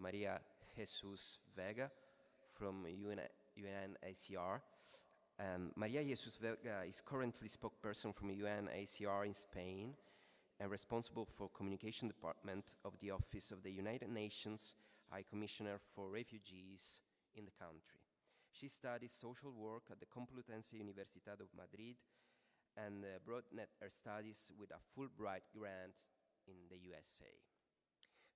Maria Jesus Vega from UNHCR. Maria Jesus Vega is currently spokesperson from UNHCR in Spain and responsible for communication department of the Office of the United Nations High Commissioner for Refugees in the country. She studied social work at the Complutense Universidad of Madrid and broadened her studies with a Fulbright grant in the USA.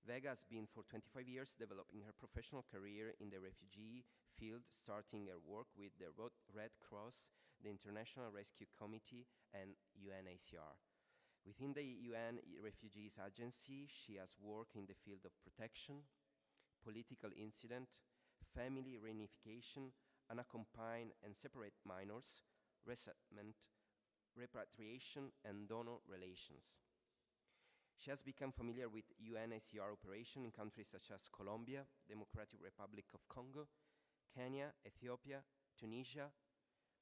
Vega has been for 25 years developing her professional career in the refugee field, starting her work with the Red Cross, the International Rescue Committee, and UNHCR. Within the UN Refugees Agency, she has worked in the field of protection, political incident, family reunification, unaccompanied and separate minors, resettlement, repatriation, and donor relations. She has become familiar with UNHCR operation in countries such as Colombia, Democratic Republic of Congo, Kenya, Ethiopia, Tunisia,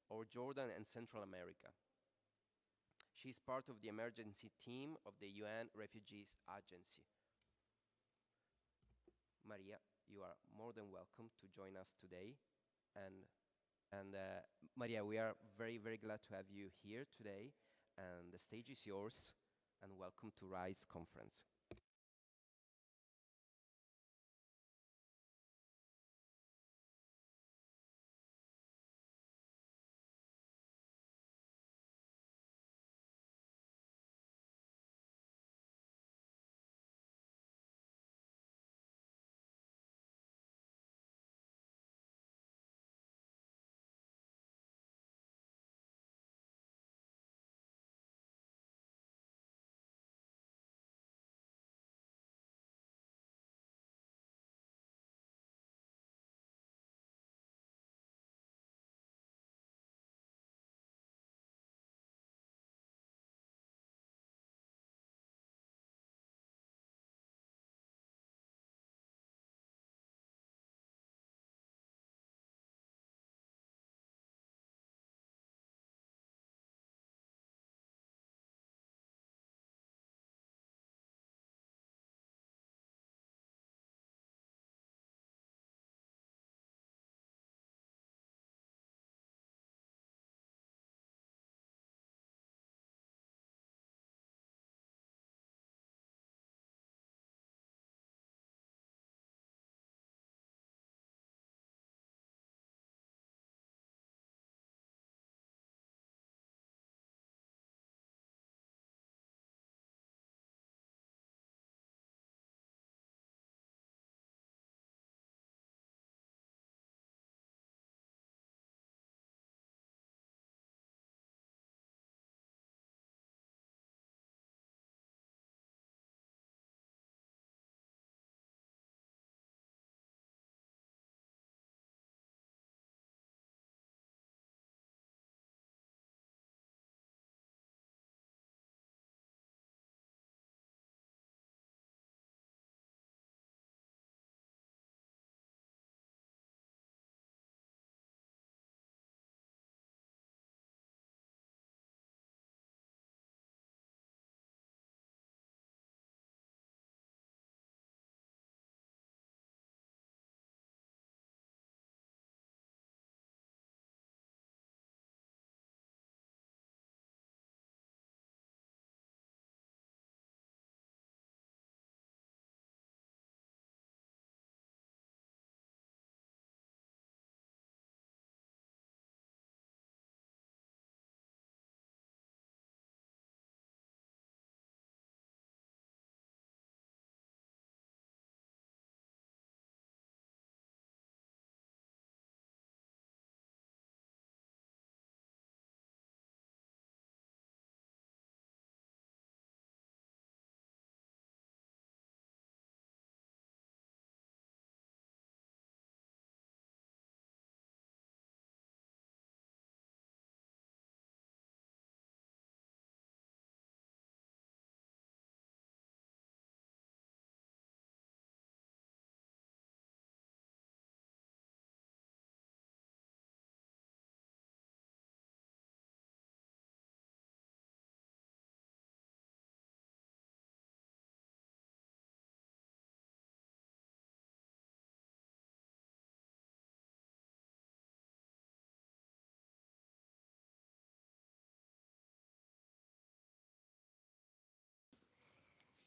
or Jordan and Central America. She is part of the emergency team of the UN Refugees Agency. Maria, you are more than welcome to join us today. And Maria, we are very, very glad to have you here today. And the stage is yours. And welcome to RAISD conference.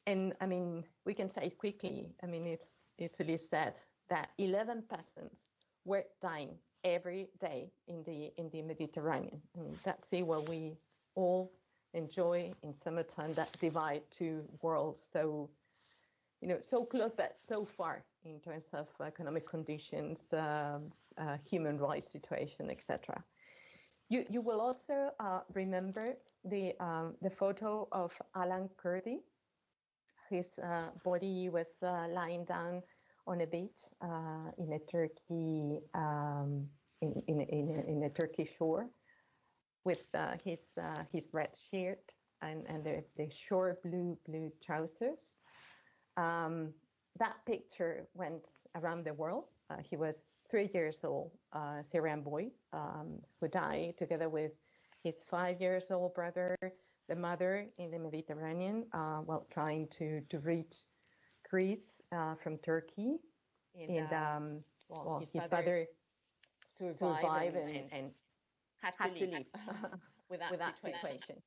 And I mean, we can say it quickly. I mean, it's easily said that 11 persons were dying every day in the Mediterranean. I mean, that's it, where we all enjoy in summertime, that divide two worlds. So, so close but so far in terms of economic conditions, human rights situation, etc. You will also remember the photo of Alan Kurdi. His body was lying down on a beach in a Turkey in a Turkish shore, with his red shirt and the short blue trousers. That picture went around the world. He was 3 years old, Syrian boy, who died together with his 5 years old brother, the mother in the Mediterranean, while trying to reach Greece from Turkey. And his father survived and had to leave with that situation.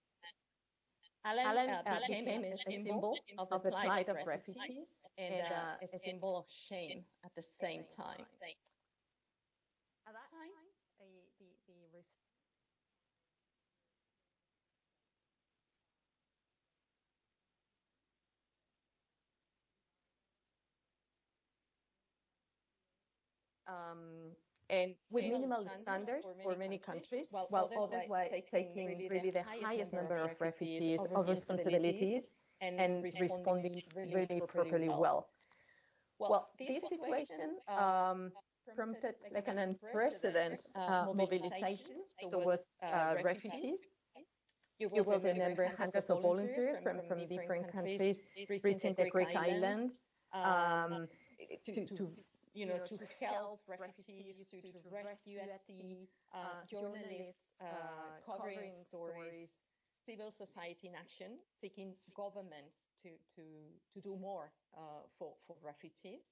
Alan became a symbol of the plight of refugees and a symbol of shame at the same time. At that time, and with minimal standards for many countries, while others were taking really the highest number of refugees of responsibilities and responding really properly well. Well, this situation prompted like an unprecedented mobilization towards refugees. You will remember hundreds of volunteers from different countries reaching the Greek islands to help refugees, to rescue at sea, journalists covering stories, civil society in action, seeking governments to do more for refugees.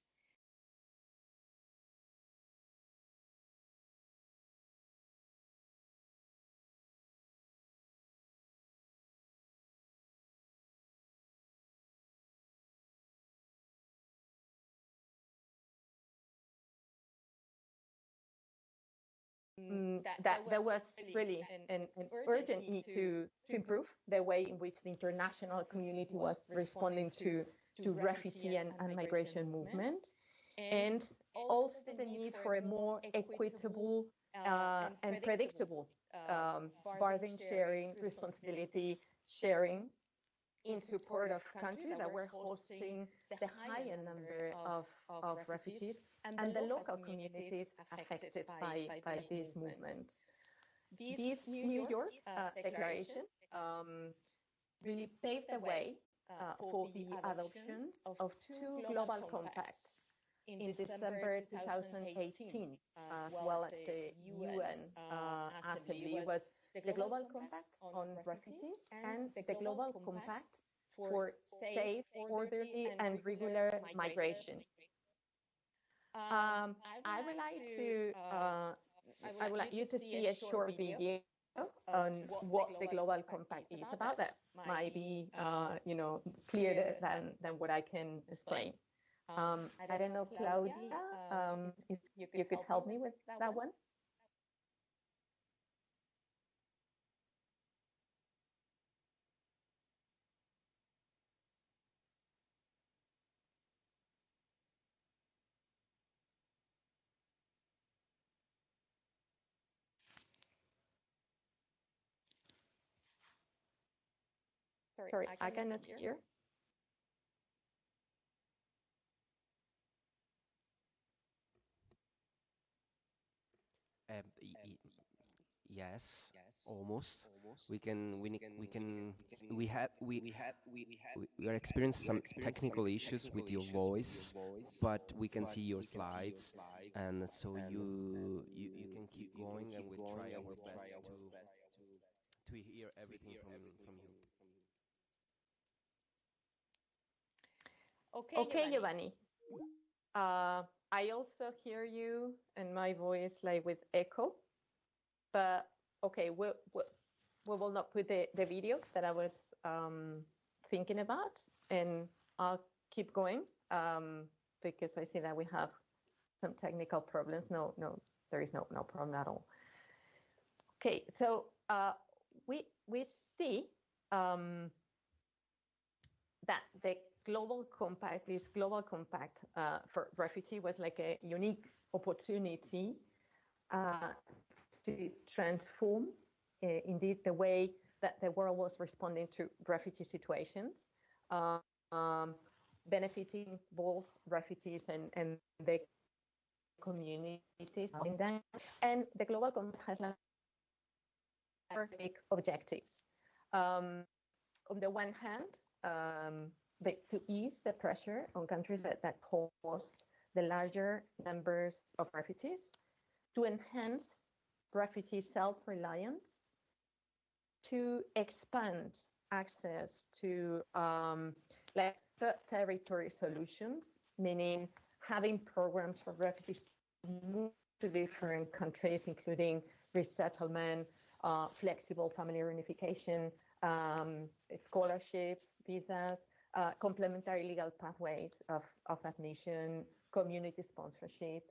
That there was really an urgent need to improve the way in which the international community was responding to refugee and migration movements, and also the need for a more equitable and predictable burden sharing, responsibility sharing in support of countries that were hosting the higher number of refugees and the local communities affected by these movements. This New York Declaration really paved the way for the adoption of two global compacts in December 2018, as well as the UN Assembly. Was the Global Compact on Refugees and the Global Compact for Safe, Orderly and Regular Migration. I would like you to see a short video on what the Global Compact is about. That might be clearer than what I can explain. I don't know, Claudia, if you could help me with that one. Sorry, I cannot hear. Yes, almost. We are experiencing some technical issues with your voice, but we can see your slides, and so you can keep going, and we'll try our best to hear everything from you. Okay, Giovanni. I also hear you and my voice like with echo, but okay, we will not put the video that I was thinking about, and I'll keep going because I see that we have some technical problems. No, there is no problem at all. Okay, so we see that the global compact, this global compact for refugee was like a unique opportunity to transform indeed the way that the world was responding to refugee situations, benefiting both refugees and the communities in that. And the global compact has big objectives. On the one hand, to ease the pressure on countries that host the larger numbers of refugees, to enhance refugee self-reliance, to expand access to like third territory solutions, meaning having programs for refugees to move to different countries, including resettlement, flexible family reunification, scholarships, visas, complementary legal pathways of admission, community sponsorship.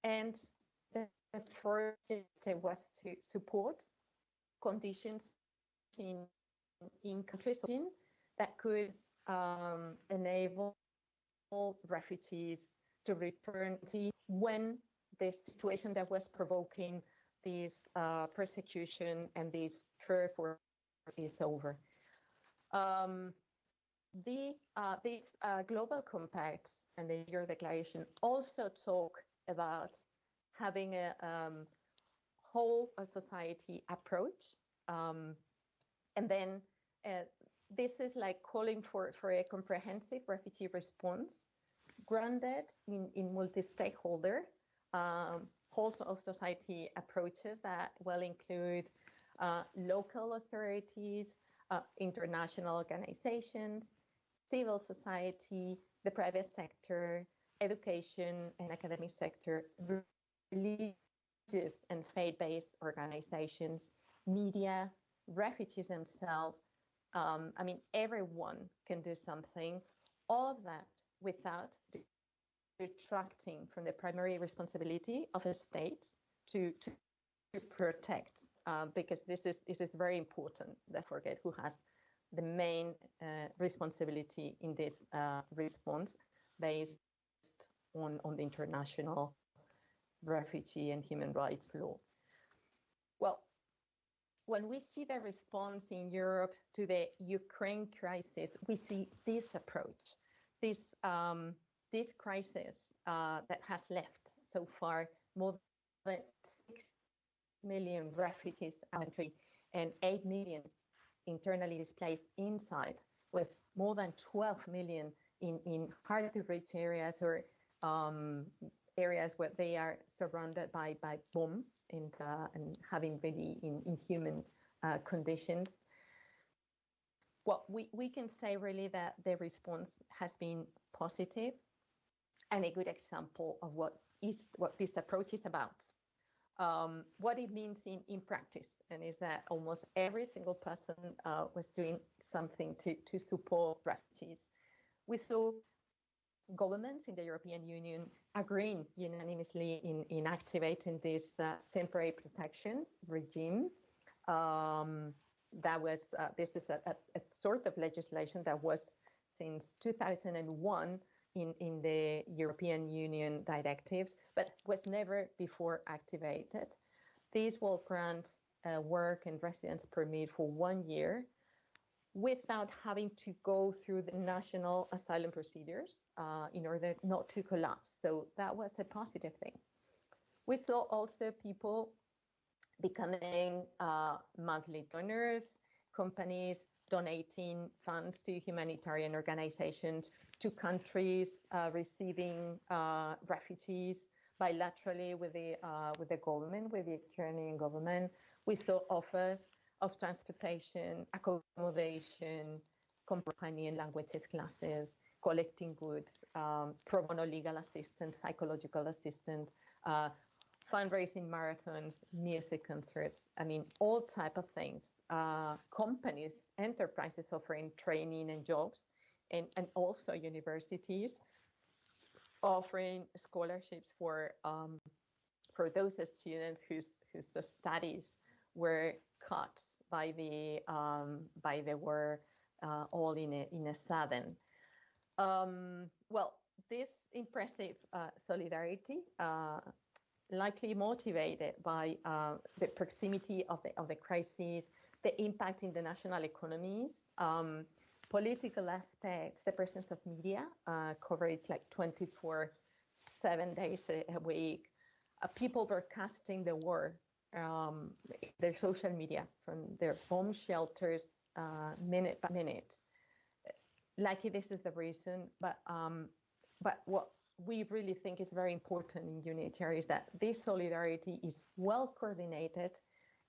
And the first was to support conditions in countries that could enable refugees to return when the situation that was provoking this persecution and this fear for is over. These global compacts and the Euro Declaration also talk about having a whole of society approach. And then this is like calling for a comprehensive refugee response grounded in multi-stakeholder whole of society approaches that will include local authorities, international organizations, civil society, the private sector, education and academic sector, religious and faith-based organizations, media, refugees themselves. I mean, everyone can do something, all of that without detracting from the primary responsibility of a state to protect, because this is very important. Don't forget who has the main responsibility in this response based on the international refugee and human rights law. Well, when we see the response in Europe to the Ukraine crisis, we see this approach, this crisis that has left so far more than 6 million refugees out of the country and 8 million internally displaced inside, with more than 12 million in hard-to-reach areas or areas where they are surrounded by bombs and having really inhuman conditions. Well, we can say really that the response has been positive and a good example of what this approach is about. What it means in practice, and is that almost every single person was doing something to support refugees. We saw governments in the European Union agreeing unanimously in activating this temporary protection regime. This is a sort of legislation that was since 2001 in the European Union directives, but was never before activated. These will grant a work and residence permit for 1 year without having to go through the national asylum procedures in order not to collapse. So that was a positive thing. We saw also people becoming monthly donors, companies donating funds to humanitarian organizations, to countries receiving refugees bilaterally with the government, with the Ukrainian government. We saw offers of transportation, accommodation, companion languages classes, collecting goods, pro bono legal assistance, psychological assistance, fundraising marathons, music concerts. I mean, all type of things companies, enterprises offering training and jobs, and also universities offering scholarships for those students whose studies were cut by the war, all in a sudden. Well, this impressive solidarity, likely motivated by the proximity of the crisis, the impact in the national economies, political aspects, the presence of media, coverage like 24/7 days a week, people broadcasting the war, their social media from their bomb shelters, minute by minute. Likely this is the reason, but what we really think is very important in UNHCR is that this solidarity is well coordinated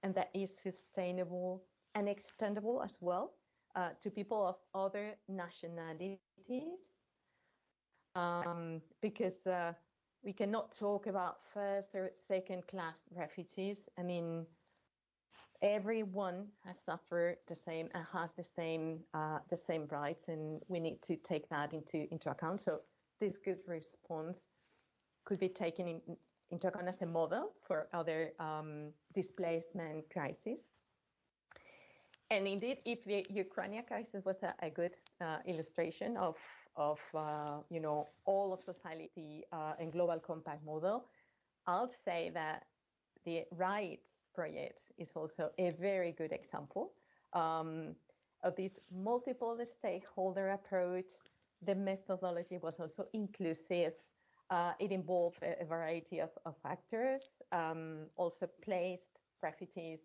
and that is sustainable and extendable as well to people of other nationalities, because we cannot talk about first or second class refugees. I mean, everyone has suffered the same and has the same rights, and we need to take that into account. So this good response could be taken into account as a model for other displacement crises. And indeed, if the Ukrainian crisis was a good illustration of all of society and global compact model, I'll say that the rights project is also a very good example of this multiple stakeholder approach. The methodology was also inclusive. It involved a variety of factors, also placed refugees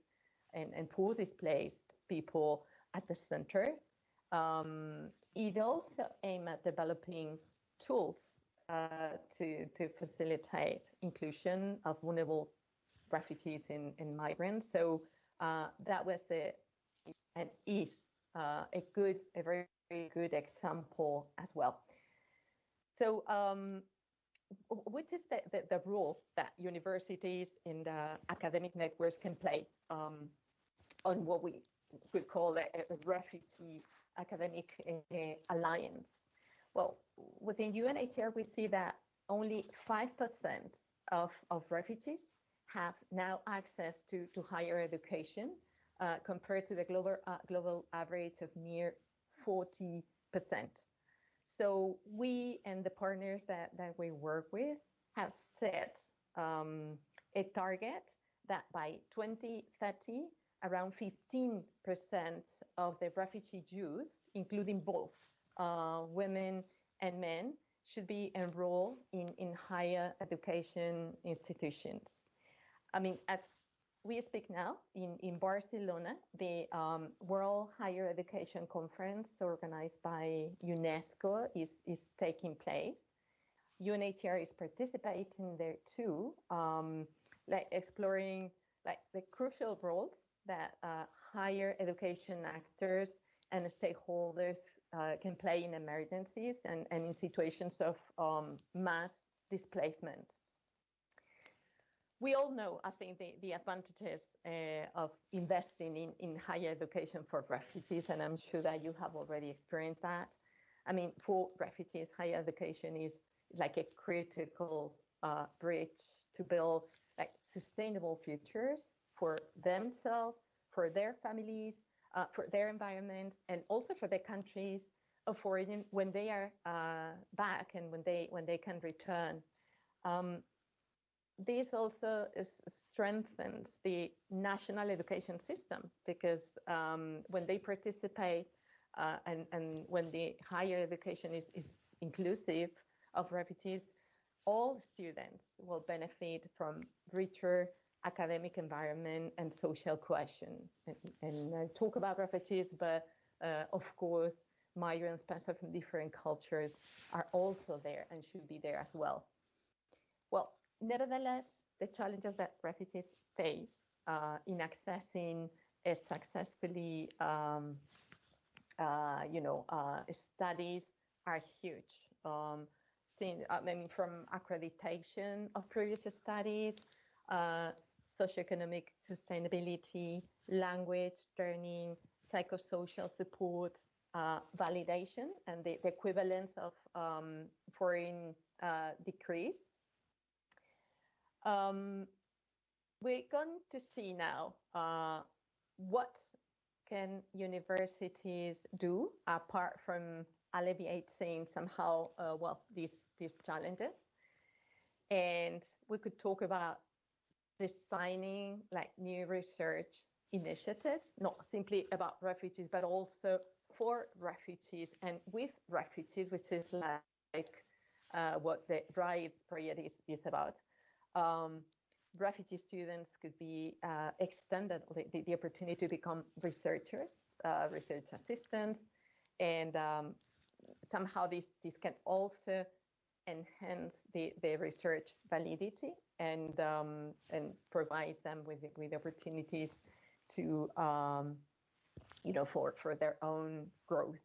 and poor displaced people at the center. It also aimed at developing tools to facilitate inclusion of vulnerable refugees and migrants. So that was and is a very good example as well. So which is the role that universities and academic networks can play on what we could call a refugee academic alliance? Well, within UNHCR, we see that only 5% of refugees have now access to higher education compared to the global average of near 40%. So we and the partners that we work with have set a target that by 2030, around 15% of the refugee youth, including both women and men, should be enrolled in higher education institutions. I mean, as we speak now in Barcelona, the World Higher Education Conference organized by UNESCO is taking place. UNHCR is participating there too, exploring the crucial roles that higher education actors and stakeholders can play in emergencies and in situations of mass displacement. We all know, I think, the advantages of investing in higher education for refugees, and I'm sure that you have already experienced that. I mean, for refugees, higher education is like a critical bridge to build sustainable futures for themselves, for their families, for their environments, and also for the countries of origin when they are back and when they can return. This also strengthens the national education system because when they participate and when the higher education is inclusive of refugees, all students will benefit from richer academic environment and social cohesion. And I talk about refugees, but of course, migrants, persons from different cultures are also there and should be there as well. Well, nevertheless, the challenges that refugees face in accessing successfully, studies are huge. From accreditation of previous studies, socioeconomic sustainability, language, learning, psychosocial support, validation, and the equivalence of foreign decrees. We're going to see now what can universities do apart from alleviating somehow, these challenges. And we could talk about designing like new research initiatives, not simply about refugees, but also for refugees and with refugees, which is like what the RAISD project is about. Refugee students could be extended the opportunity to become researchers, research assistants, and somehow this can also enhance the research validity and provide them with opportunities to for their own growth.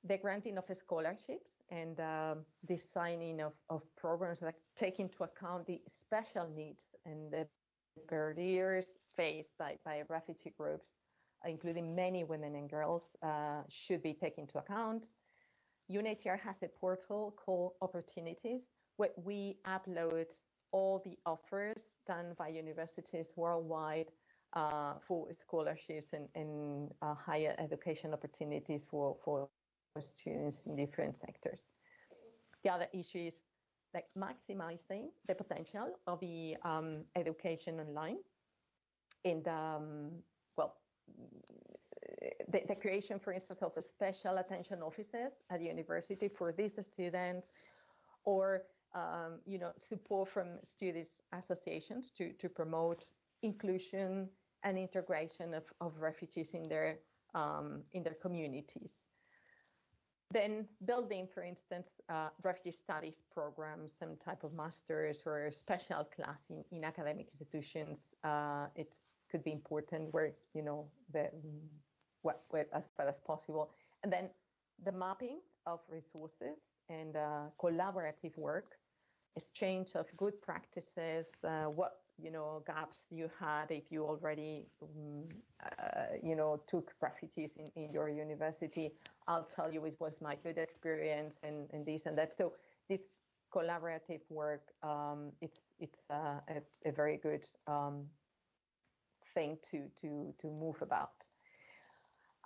The granting of scholarships and designing of programs that take into account the special needs and the barriers faced by refugee groups, including many women and girls, should be taken into account. UNHCR has a portal called Opportunities, where we upload all the offers done by universities worldwide for scholarships and higher education opportunities for students in different sectors. The other issue is like maximizing the potential of the education online, and the creation, for instance, of a special attention offices at the university for these students, or support from students associations to promote inclusion and integration of refugees in their communities. Then building, for instance, refugee studies programs, some type of masters or special class in academic institutions. It could be important where, as far as possible. And then the mapping of resources and collaborative work, exchange of good practices, what gaps you had if you already took refugees in your university. I'll tell you it was my good experience and this and that. So this collaborative work, it's a very good thing to move about.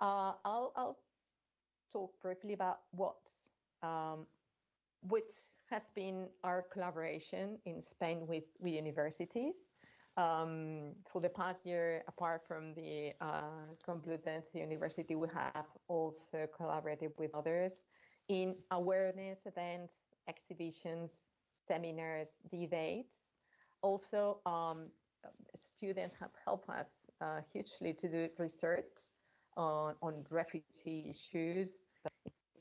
I'll talk briefly about which has been our collaboration in Spain with universities. For the past year, apart from the Complutense University, we have also collaborated with others in awareness events, exhibitions, seminars, debates. Also, students have helped us hugely to do research on refugee issues,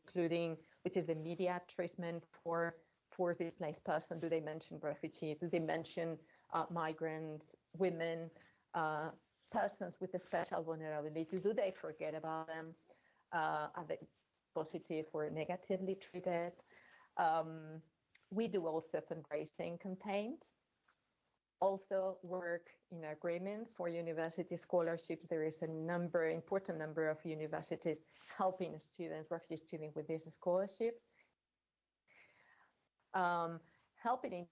including which is the media treatment for displaced persons. Do they mention refugees? Do they mention migrants, women, persons with a special vulnerability? Do they forget about them? Are they positive or negatively treated? We do also fundraising campaigns. Also work in agreements for university scholarships. There is important number of universities helping students, refugee students with these scholarships. Helping in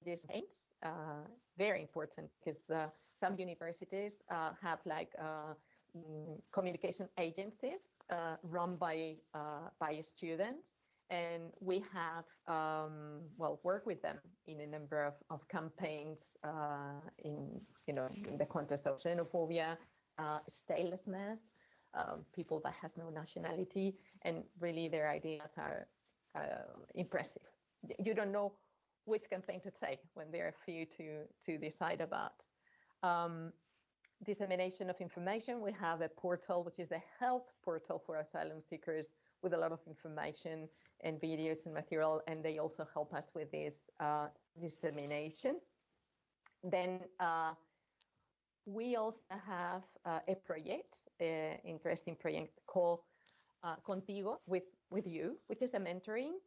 these things, very important, because some universities have like communication agencies run by students, and we have worked with them in a number of campaigns in the context of xenophobia, statelessness, people that has no nationality, and really their ideas are impressive. You don't know which campaign to take when there are few to decide about. Dissemination of information. We have a portal, which is a help portal for asylum seekers, with a lot of information and videos and material, and they also help us with this dissemination. Then we also have a project, interesting project called Contigo, with you, which is a mentoring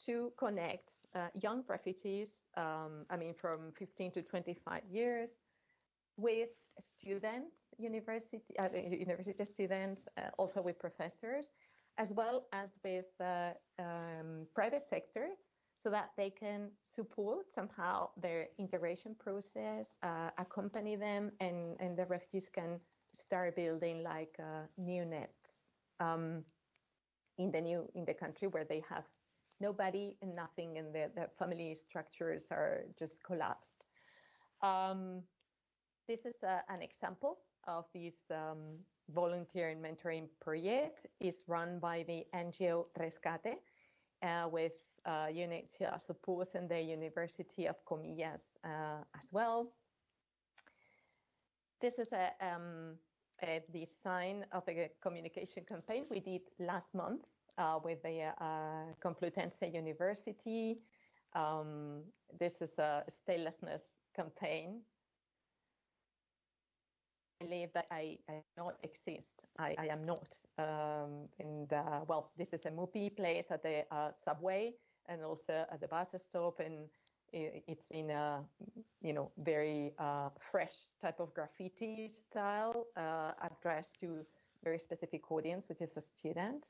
to connect young refugees, from 15 to 25 years, with students, university students, also with professors, as well as with private sector, so that they can support somehow their integration process, accompany them, and the refugees can start building like new nets in the country where they have nobody and nothing, and the family structures are just collapsed. This is an example of this volunteer and mentoring project. Is run by the NGO Rescate with UNHCR support and the University of Comillas as well. This is a design of a communication campaign we did last month with the Complutense University. This is a statelessness campaign. I believe that I not exist. I am not. This is a Mupi place at the subway and also at the bus stop, and it's in a very fresh type of graffiti style addressed to very specific audience, which is the students.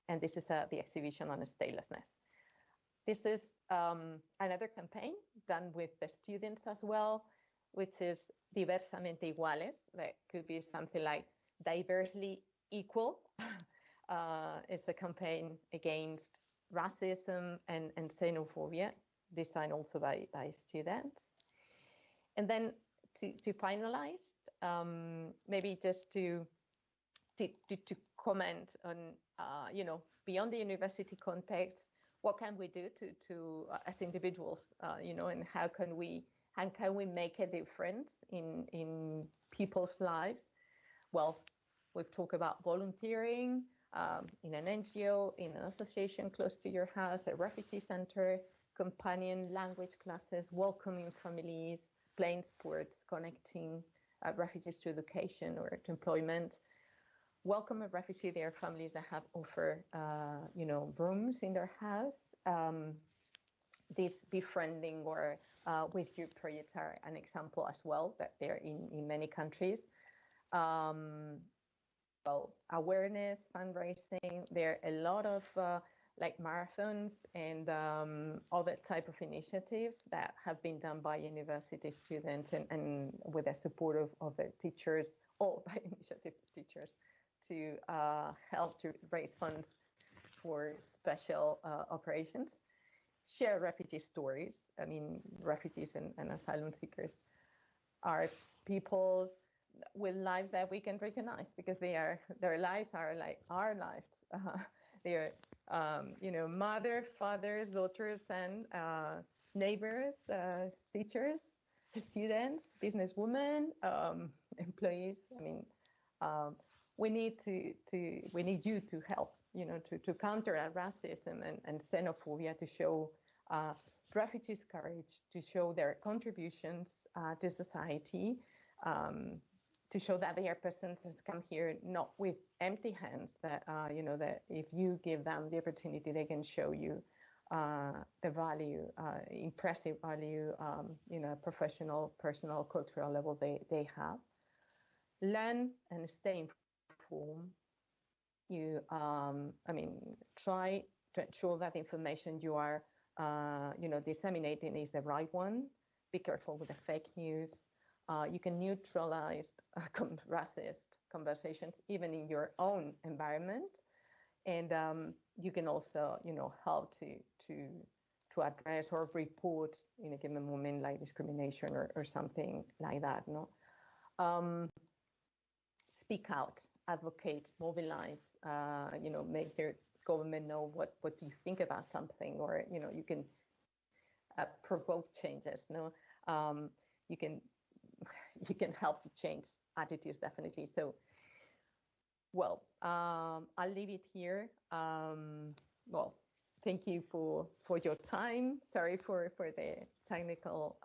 And this is the exhibition on statelessness. This is another campaign done with the students as well, which is Diversamente Iguales. That could be something like diversely equal. It's a campaign against racism and xenophobia, designed also by students. And then to finalize, maybe just to comment on, beyond the university context, what can we do to as individuals, and how can we make a difference in people's lives? Well, we've talked about volunteering in an NGO, in an association close to your house, a refugee center, companion language classes, welcoming families, playing sports, connecting refugees to education or to employment. Welcome a refugee, their families that have offered, rooms in their house. This befriending or with you projects are an example as well, that they're in many countries. Awareness, fundraising, there are a lot of like marathons and other type of initiatives that have been done by university students and with the support of the teachers, or by initiative teachers, to help to raise funds for special operations. Share refugee stories. I mean, refugees and asylum seekers are people with lives that we can recognize, because their lives are like our lives. They are, mother, fathers, daughters, and neighbors, teachers, students, businesswomen, employees. I mean, we need you to help, to counter racism and xenophobia, to show refugees courage, to show their contributions to society, to show that they are persons that come here not with empty hands, that that if you give them the opportunity, they can show you the value, impressive value, professional, personal, cultural level they have. Learn and stay informed. You, try to ensure that the information you are, disseminating is the right one. Be careful with the fake news. You can neutralize racist conversations even in your own environment, and you can also, help to address or report in a given moment, like discrimination or something like that. No, speak out, advocate, mobilize. Make your government know what you think about something, or you can provoke changes. No, you can help to change attitudes, definitely. So, I'll leave it here. Thank you for your time. Sorry for the technical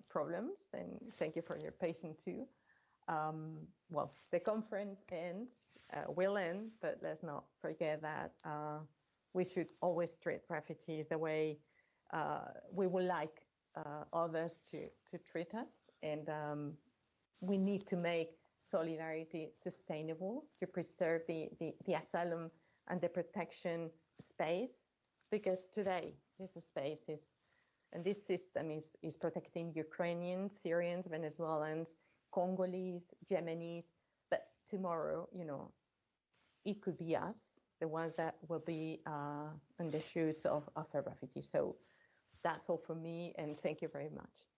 problems, and thank you for your patience too. The conference will end, but let's not forget that we should always treat refugees the way we would like others to treat us. And we need to make solidarity sustainable to preserve the asylum and the protection space, because today this space is, and this system is protecting Ukrainians, Syrians, Venezuelans, Congolese, Yemenis, but tomorrow, you know, it could be us, the ones that will be in the shoes of a refugee. So that's all for me, and thank you very much.